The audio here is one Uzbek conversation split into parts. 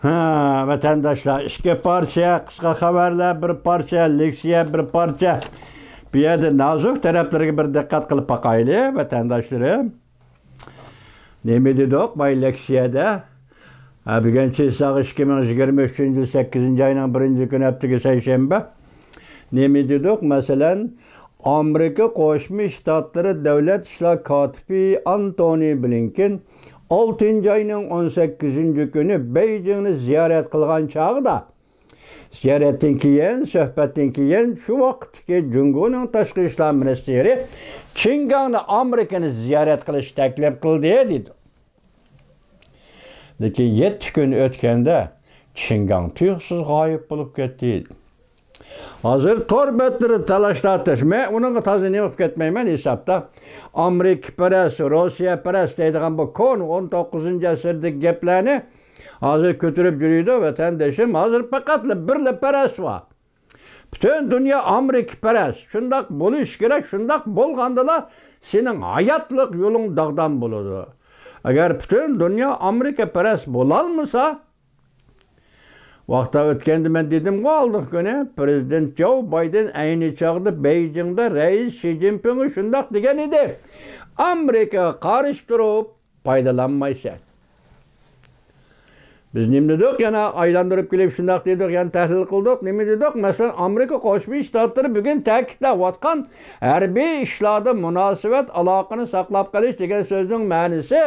Ha, vatandaşlar, iki parça, kısa haberler bir parça, leksiya bir parça. Bir yerde nazuk taraflarına bir dikkat kılıp bakaylı vatandaşlarım. Ne dedik bu leksiyada? Bugün çizsak 2023 yıl 8. ayının 1. günü hafta Seyşembe. Ne dedik? Mesela Amerika Qo'shma Shtatlari Davlat ishlar kotibi Antony Blinken 6. ayının 18. günü Beijingni ziyorat qilgan chog'da ziyoratdan keyin, suhbatdan keyin shu vaqtdagi Jungoning tashqi ishlar ministri Qinggangni Amerikani ziyorat qilish taklif qildi dedi. Lekin 7 kun o'tganda Qinggang tuyuqsiz g'oyib bo'lib ketdi. Hazır torbetleri talaşlatış. Men onun tazini yapıp ketmeymen hesapta. Amerika peres, Rusya peres deydiğen bu konu 19. asırdaki geplerini hazır götürüp yürüydü vatandaşım. Hazır fakatlı birle peres var. Bütün dünya Amerika peres. Şundak buluş gerek, şundak bolgandılar senin hayatlık yolun dağdan buludu. Eğer bütün dünya Amerika peres bolalmasa vaqta o'tganda men dedim qoldik günü Prezident Joe Biden ayni chog'da Beijingda Reis Xi Jinping shundoq degan edi. Amerika qarshi turib foydalanmaysan. Biz nima dedik yana aylantirib kelib shundoq dedik, yana tahlil qildik. Nima dedik? Masalan, Amerika Qo'shma Shtatlari bugun ta'kidlayotgan harbiy ishlarda munosabat aloqani saqlab qolish degan so'zning ma'nosi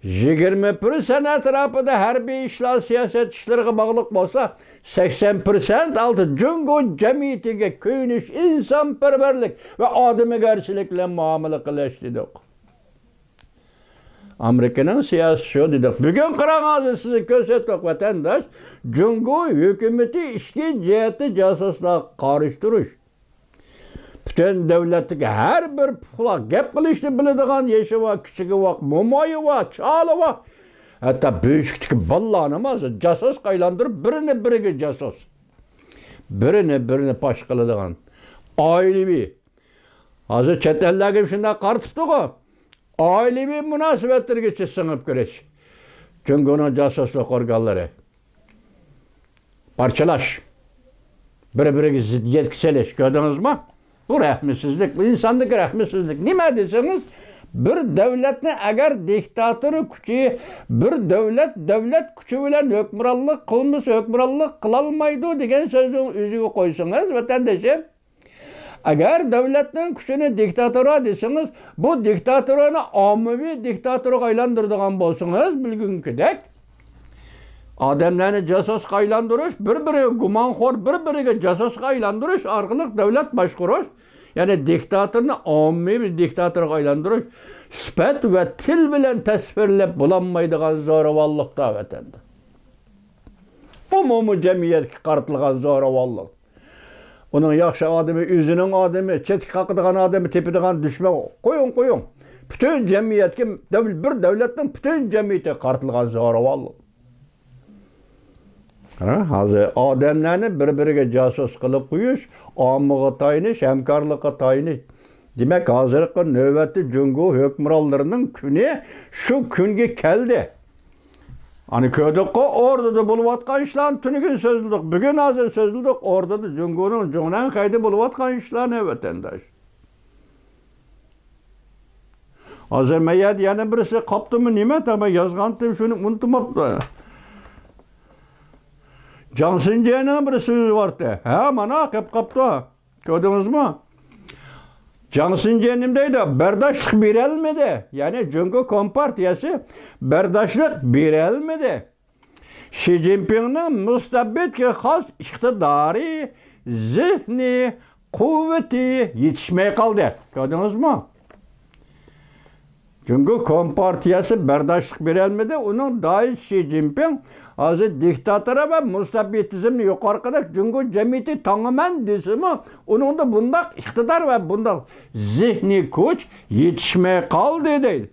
20% etrafında harbiy ishlar siyoset ishlariga bog'liq bo'lsa, 80% altı Jungo jamiyatiga kuyinish, insonparvarlik va odamgarchilik bilan muomala qilish dedik. Amerikaning siyosati shu dedik. Bugun qarang, sizni ko'rsatdik vatandosh, Jungo hukumati ichki jihati josuslar qarshi bütün devletdeki her bir pula gap qilishni biladigan yeshi va kichigi va mo'moyi va chali va hatto büyüklükteki ballarni ham jasos qaylandirib biriga jasos, birini pash qiladigan oilaviy hozir chet ellarga shunday qartibdi-ku, oilaviy munosabatlarga singib kirish, Jungoning josuslik organlari parchalash, biriga ziddiyat kisalash, ko'rdingizmi? Bu rahmetsizlik, bu insanlık rahmetsizlik. Nima deseniz, bir devletni eğer diktatörü küçüğü, bir devlet küçüğü bilen hükmranlık kılması, hükmranlık kılalmaydı degen sözün üzüğü koysunuz vatandaşım. Eğer devletin küçüğünü diktatörü deseniz, bu diktatörünü ammavi diktatörü aylandırdıgan bolsunuz bilgünküdek. Adamlarını casus aylandırış, birbirine gumanxor, birbirine casus aylandırış, arkalık devlet başkuruş, yani diktatörünü ammi bir diktatör aylandırış, sifat ve til bilen tasvirlep bulanmaydıgan zoravallıkta vatanda. Umumu cemiyet qartılgan zoravallık. Onun yaxşı adamı, üzünün adamı, çetik kakıdığan adamı, tepidiğen düşman, koyun. Bütün cemiyet kim, bir devletin bütün cemiyeti qartılgan zoravallık. Hazır adamlarını birbirine casus kılıp koyuş, amıga tayiniş, hemkarlığa tayiniş. Demek hazırki nöbetli Jungo hükümranlarının günü şu günge geldi. Hani köydük orada buluvatkan işlerin tünükün sözlüdük. Bugün hazır sözlüdük orada da Jungo'nun Jungo'nun kaydı buluvatkan işlerin vatandaş. Hazır meyyat yani birisi kaptı mı nimet ama yazgantım şunu unutmadı. Johnson C'nin bir sözü vardı. Mana kaptı. Gördünüz mü? Johnson C'nimdeydi. Berdaşlık birelmedi. Yani Jungo Kompartiyası berdaşlık birelmedi. Xi Jinping'nin müstabbitki has iktidarı, zihni, kuvveti yetişmeye kaldı. Gördünüz mü? Jungo Kompartiyası berdaşlık birelmedi. Onun dahi Xi Jinping hazır diktatörü ve mustabbitizmini yukarı kadar Jungo cemiyeti tamamen desimi onun da bundak iktidar ve bundak zihni güç yetişmeye kaldı değil.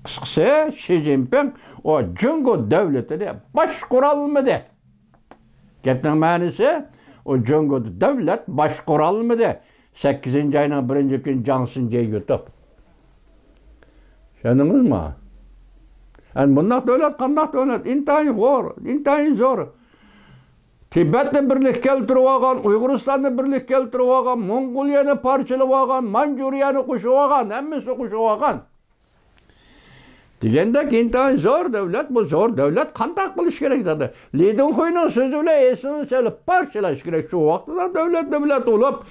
Kısacası Xi Jinping o Jungo devletini baş kuralmadı. Gepnin manisi o Jungo devlet baş kuralmadı. 8. ayının 1. gün Johnson C'yi yutup. Şanınız mı? Yani bunlar devlet, kandak devlet, intayin zor. Tibet'le birlik keltirip algan, Uyguristan'la birlik keltirip algan, Mongoliya'nı parçalap algan, Manjuriya'nı kuşup algan, hemmisi kuşup algan. Degендек intayin zor devlet, bu zor devlet kandak kılış gerek zaten. Li Donghoy'un sözüyle esini selip parçalaş gerek. Şu vaxtıda devlet olup,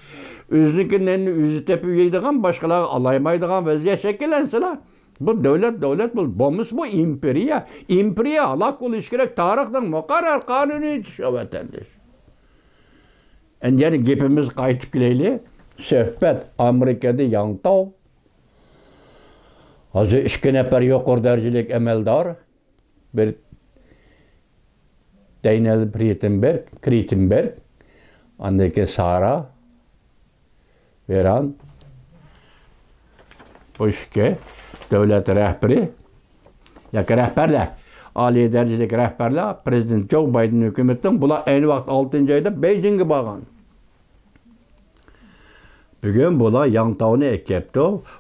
özünkinden özü tepip yeydiğen, başkaları alaymaydiğen vaziyet şekillenseler. Bu devlet, bu bomuz bu imperiya. Imperiya alak kılış gerek. Tarıktan mukarrar kanuni şövetendir. Yani gepimiz kayıtıp gileyli. Söhbet Amerika'da Yangtao. Hazır 2 nefer yuqori darajalik amaldor, bir Daniel Kritenberg, andaki Sara Veran, Bushke, devlet rehberi, yoki rahbarlar, oliy darajalik rahbarlar, Prezident Joe Biden hükümetining bular ayni vaqt 6-oyda Beijingga borgan. Bugün bular Yangtao'nu ekepti.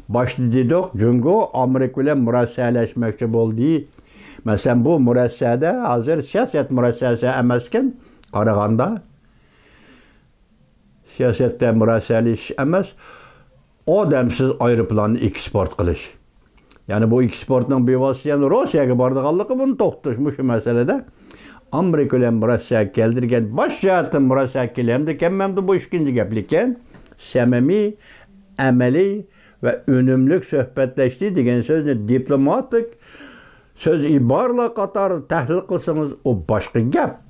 Başta dedik, Jungo Amerika ile mürəssələşməkçi boldu. Mesela bu mürəssədə hazır siyaset mürəssəsi emasken, qaraganda siyasette mürəssəliş emas, odamsız aeroplanı eksport qilish. Yani bu eksportning bevosita Rossiyaga bordiganligi bunu to'xtatish shu masalada. Amerika ile mürəssəyə keltirgan bosh jihatdan mürəssəyə kelamdi, kemmamdi bu ikinci gaplikken. Samimi, ameli ve önümlük söhbetleşti degen sözünü diplomatik söz ibarla qatar tahlil qilsangiz o başqa gap.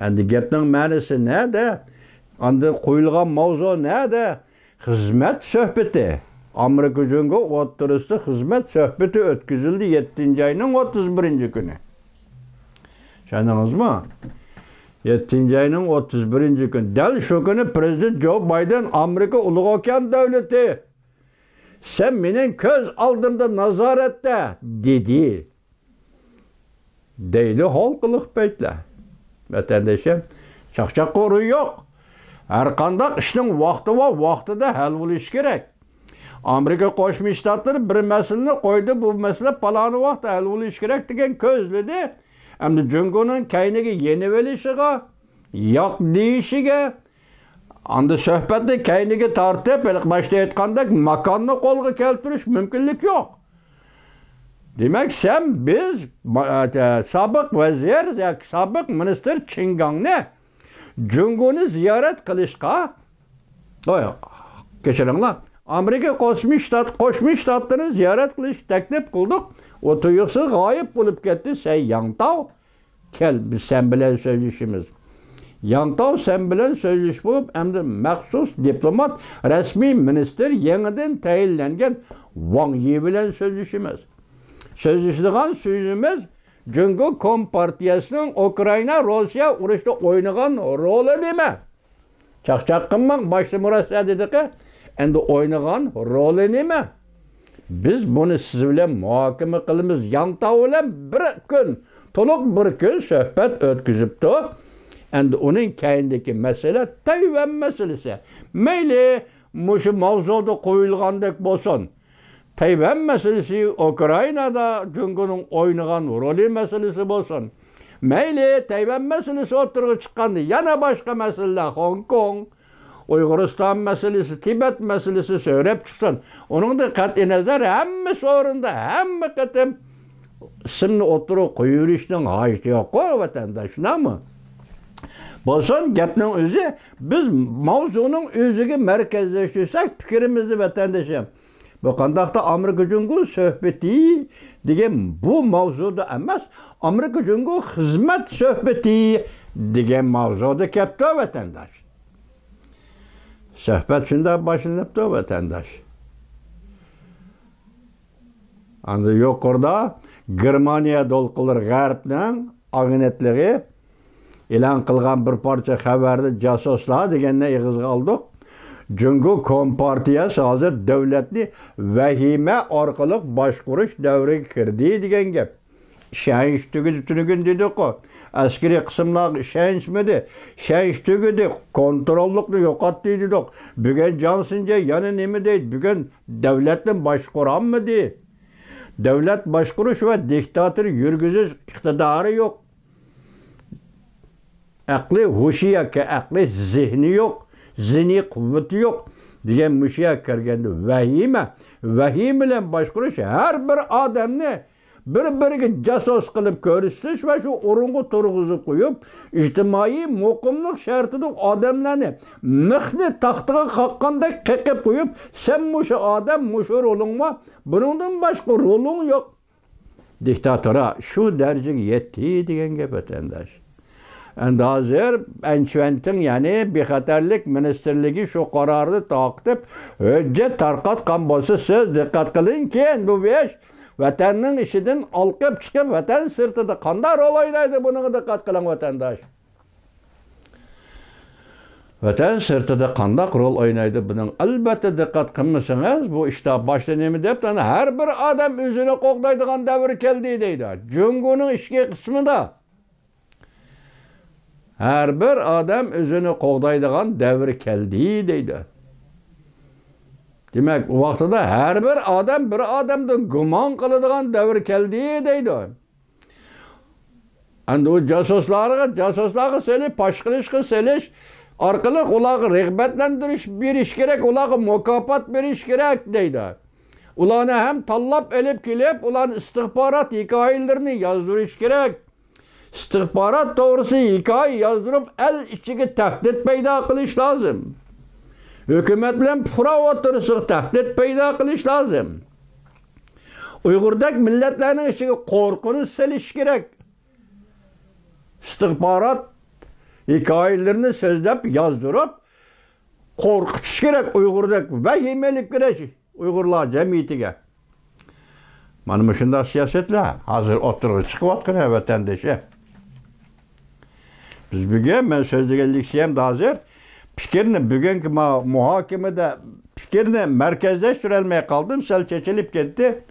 Endi gapning ma'nosi nada? Endi qo'yilgan mavzu nada? Xizmat söhbeti. Amerika Jungo o'rtasida xizmat söhbeti o'tkazildi 7-oyning 31-kuni. Tushundingizmi? 7-oyning 31-kuni. Dal shu kuni Prezident Joe Biden Amerika Uluq Okean davlati sen mening ko'z oldimda nazoratda dedi. Deydi xalqiliq paytlar. Vatandaşım, chaqchaq qo'ru yo'q. Har qanday ishning vaqti va vaqtida hal bo'lishi kerak. Amerika Qo'shma Shtatlari bir masalani qo'ydi, bu masala paloni vaqtda hal bo'lishi kerak degan ko'zladi. Endi Jungo'nun kayniga yenib olishiga, yo'q deyishiga, endi suhbatni kayniga tortib, boshda aytgandek makonni qo'lga keltirish mumkinlik yo'q. Demak, sen biz sobiq vazir yoki sobiq ministr Chingangni Jungoni ziyorat qilishga, kechiringlar, Amerika Qo'shma Shtatlarini ziyorat qilish taklif qildik. O tuyuqsiz g'oyib bo'lib ketdi. Sen Yangtao, kel biz sen bilan so'zlashimiz. Yangtao sen bilan so'zlash bo'lib, hamda maxsus diplomat, rasmiy ministr yangidan tayinlangan Wang Yi bilan so'zlashimiz. So'zlashadigan so'zimiz Jungo Kompartiyasining Ukraina Rossiya urushida o'ynagan roli nima? Chaqchaq qilmang, boshda murassa dediq-a, endi o'ynagan roli nima? Biz bunu siz bilan muhokama qilamiz. Yangtao bilan bir kun, to'liq bir kun suhbat o'tkazibdi. Endi uning keyindagi masala Tayvan masalasi. Mayli, mushu mavzuda qo'yilgandek bo'lsin. Tayvan masalasi Ukrainada Jungoning o'ynagan roli masalasi bo'lsin. Mayli, Tayvan masalasi o'tirg'i chiqqanda yana boshqa masalalar, Hong Kong, Uyg'uriston masalasi, Tibet masalasi so'rab chiqsin. Uning da qat'iy nazar hamma o'rinda, hamma qatim simni o'tirib qo'yishning hojati yo'q, vatandoshlarmi? Bo'lsin, gapning o'zi biz mavzuning o'ziga markazlashtirsak, fikrimizni vatandoshim. Bu qandaqda Amerika Jungo suhbati degan bu mavzuda emas, Amerika Jungo xizmat suhbati degan mavzuda katta vatandosh. Suhbat shunda boshlanibdi vatandosh. Endi yuqorida Germaniya dolqinlar g'arbning agentligi e'lon qilgan bir parcha xabarni jasuslar deganni ig'izga oldik. Jungo Kompartiyasi hozir davlatni vahima orqali boshqarish davriga kirdi degan gap. Ishonch tugun dedik-ku. Askeri qismlar ishonchmadi. Ishonch tugudi, kontrollikni yo'qotdi dedik. Bugun Johnsonga yana nima deydi? Bugun davlatni boshqaramidi? devlet başkuruş ve diktatör yürgüzüş iktidarı yok. Akli huşiya ki akli zihni yok. Zihni kuvveti yok. Diyen müşiye kergendi vahime. Vahim bilen başkuruş her bir adamni bir-biriga jasos qilib ko'rishtish va shu o'ringa turg'izib qo'yib, ijtimoiy muqimlik shartida odamlarni mixni taxtiga qaqqandek qiqib qo'yib, sen mushu odam, mushu rolingmi, buningdan boshqa roling yo'q. Diktatora shu darajaga yetdi degan gap vatandosh. Endi hozir Anchventing, ya'ni bexatarlik ministerligi shu qarorni taqib, hujjat tarqatgan bo'lsa, siz diqqat qilingki, bu besh vatanning ishidan olqib chiqib, vatan sirtida qanday rol o'ynaydi, buniga diqqat qiling vatandosh. Vatan sirtida qanday rol o'ynaydi, buning albatta diqqat qilmasangiz, bu ishda boshda nima deb, har bir odam o'zini qo'g'daydigan davr keldi deydi. Jungoning ichki qismida her bir adam özünü qoğdaydigan davr keldi deydi. Demek o vaqtida her bir adam bir adamdan gumon qiladigan davr keldi deydi. Endi o jasuslarga selip, pash qilishga selish orqali ularga rag'batlantirish berish kerak, ularga mukofot berish kerak deydi. Ularni ham tanlab elib kelib, ularning istihborot hikoyalarini yozdirish kerak. İstihbarat doğrusu hikaye yazdırıp el içine tehdit peyda qilish lazım. Hükümet bilen pura oturuşuq tehdit peyda qilish lazım. Uyg'urdek milletlerinin içine korkunu selish kerak. İstihbarat hikayelerini sözlep yazdırıp korkutish kerak Uyg'urdek vahimelik kerak Uyg'urlar cemiyetiga. Mana shunday siyosatlar hozir o'tirib chiqyapti vatandoshlar. Biz bugün, ben sözlügelliksiyem de hazır, fikrini bugünkü muhakemede fikrini merkezleştirilmeye kaldım, sel çeçilip gitti.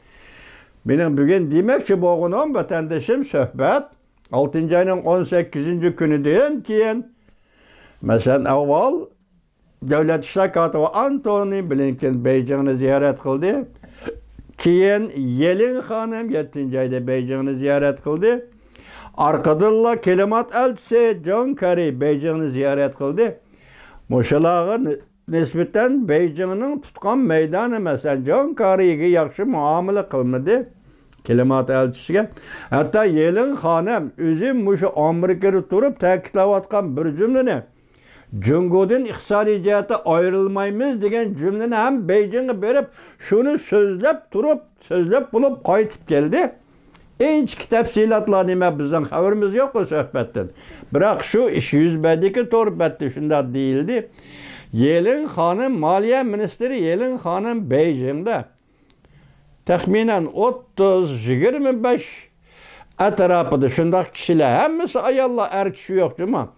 Benim bugün demek ki boğunum vatandaşım sohbet, 6. ayının 18. günü deyin keyin, mesela evvel Devlet İşler Katibi Antony Blinken Beijing'ni ziyaret kıldı. Keyin Yelin Hanım 7. ayda Beijing'ni ziyaret kıldı. Arkadırla kelimat elçisi John Kerry Beijing'ni ziyaret kıldı. Muşalağı nispeten Beijing'nin tutkan meydanı mesela John Kerry'ye yaxşı muamele kılmadı. Kelimat elçisiga. Hatta Yelin Hanım özüm muşu Amerika'da turup ta'kidlayotgan bir cümleni Jungo'dan iqtisodiy jihatda ayrılmaymiz degan cümleni ham Beijing'e berip şunu sözlep bulup qaytib keldi. Hiç tafsilotlar nima bizning xabarimiz yo'q o suhbatdan. Biroq shu ish yuz berdiki to'rbatda shunday deyildi. Yelin Hanım, Maliye Ministri Yelin Hanım Beijing'da taxminan 30-25 atrofida shunday kishilar, hammasi ayollar, er kishi yo'q dema.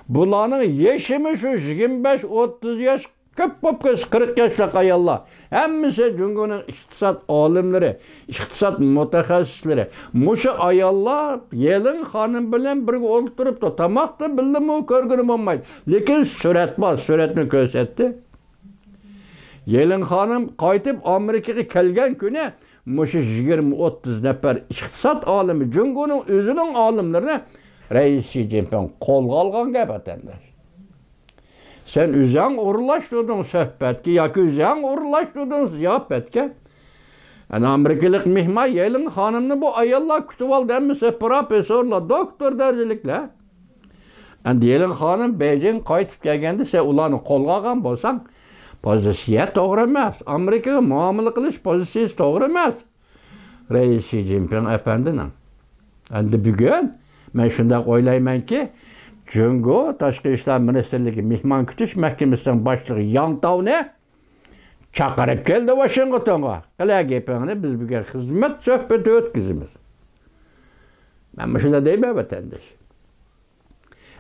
Bularning yeshimi shu 25-30 yosh, ko'p bo'lib 40 yoshlik ayollar. Hammasi Jungoning iqtisod olimlari, iqtisod mutaxassislari. Mushu ayollar Yelin Hanım bilan birga o'tiribdi. Tamoqda bildimi, ko'rginim olmaydi. Lekin surat bor, suratni ko'rsatdi. Yelin Hanım qaytib Amerikaga kelgan kuni mushu 20-30 nafar iqtisod olimi Jungoning o'zining olimlarini Reis Xi Jinping qo'lga olgan gap vatandosh. Sen o'zing o'rinlashtırdın suhbatga yoki o'zing o'rinlashtırdın ziyofatga. Ana Amerikalik mehmon Yelin Hanımni bu ayollar kutib oldi, hammasi professorlar, doktor darajaliklar. Endi Yelin Hanım Beijing qaytib kelganda sen ularni qo'lga olgan bo'lsang, pozitsiya to'g'ri emas. Amerikaga muomala qilish pozitsiyasi to'g'ri emas. Reis Xi Jinping efendining. Endi bugun men shunday o'ylaymanki, Jungo Tashqi ishlar ministerligi mehmon kutish mahkamasining boshlig'i Yang Tao'ni chaqirib keldi Washingtonga. Qila gapingni biz bugun xizmat suhbati o'tkazamiz. Men shunday deyman vatandosh.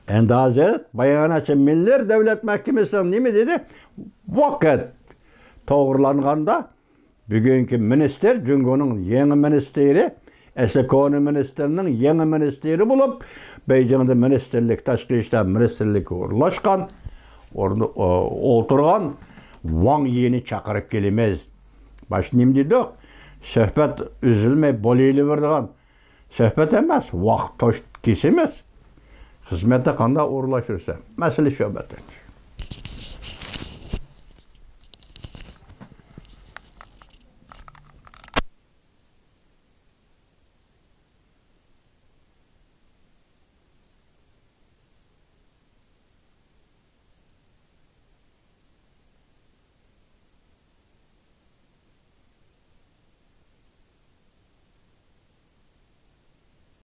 Endi hozir bayonotchi Milli davlat mahkamasi nima dedi? Vaqt to'g'rilanganda bugungi minister Jungoning yangi ministeri Ekonomi ministerining yangi ministeri bo'lib, Beijingda ministerlik, tashqi ishlar ministerligi o'rlashgan, o'tirgan Wang Yi'ni chaqirib kelamiz. Baş nima dedik? söhbət üzülməy, bo'laveradigan söhbət emas, vaqt tosh kesimiz. Xizmatda qanday o'rlashirsa, masala shu.